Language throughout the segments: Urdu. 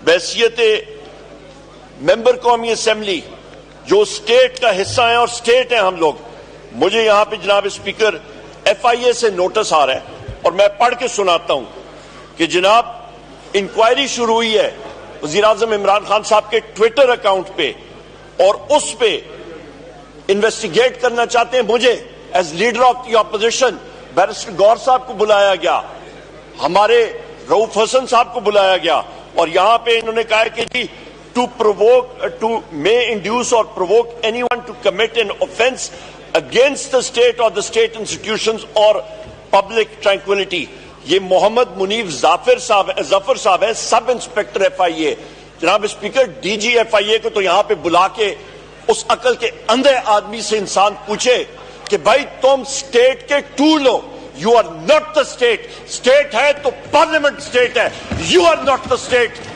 بحیثیت ممبر قومی اسمبلی جو اسٹیٹ کا حصہ ہیں اور اسٹیٹ ہیں ہم لوگ، مجھے یہاں پہ جناب اسپیکر FIA سے نوٹس آ رہا ہے اور میں پڑھ کے سناتا ہوں کہ جناب انکوائری شروع ہوئی ہے وزیر اعظم عمران خان صاحب کے ٹویٹر اکاؤنٹ پہ، اور اس پہ انویسٹیگیٹ کرنا چاہتے ہیں مجھے as leader of the opposition. Barrister گور صاحب کو بلایا گیا، ہمارے رؤوف حسن صاحب کو بلایا گیا، اور یہاں پہ انہوں نے کہا کہ جی to may induce or provoke anyone to commit an offense against the state or the state institutions or public tranquility۔ یہ محمد منیف ظفر صاحب ہے، سب انسپیکٹر FIA۔ جناب اسپیکر DG FIA کو تو یہاں پہ بلا کے اس عقل کے اندھے آدمی سے انسان پوچھے کہ بھائی تم اسٹیٹ کے ٹول ہو، you are not the state. State ہے تو پارلیمنٹ اسٹیٹ ہے، you are not the state.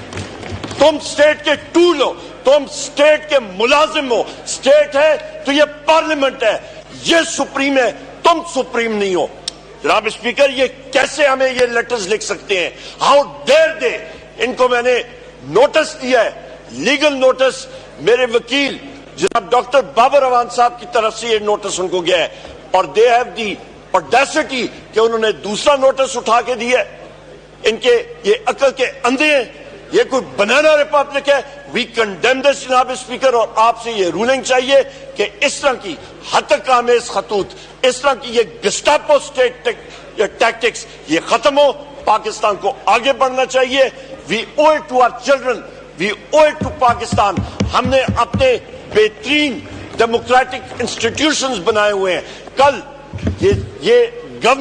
تم اسٹیٹ کے ٹول ہو، تم اسٹیٹ کے ملازم ہو، اسٹیٹ ہے تو یہ پارلیمنٹ ہے، یہ سپریم ہے، تم سپریم نہیں ہو۔ جناب اسپیکر یہ کیسے ہمیں یہ لیٹرز لکھ سکتے ہیں؟ ہاؤ ڈیئر دے۔ ان کو میں نے نوٹس دیا ہے، لیگل نوٹس، میرے وکیل جناب ڈاکٹر بابر اعوان صاحب کی طرف سے یہ نوٹس ان کو گیا ہے، اور دے ہیو دی اوڈیسٹی کہ انہوں نے دوسرا نوٹس اٹھا کے دیا ہے۔ ان کے یہ عقل کے اندھے ہیں، یہ کوئی بنانا ریپبلک ہے۔ وی کنڈیم دس جناب اسپیکر، اور آپ سے یہ رولنگ چاہیے کہ اس طرح کی ہتک آمیز خطوط، اس طرح کی یہ گسٹاپو اسٹیٹ ٹیکٹکس یہ ختم ہو۔ پاکستان کو آگے بڑھنا چاہیے۔ We owe it to our children, we owe it to Pakistan. ہم نے اپنے بہترین ڈیموکریٹک انسٹیٹیوشنز بنائے ہوئے ہیں۔ کل یہ گورنمنٹ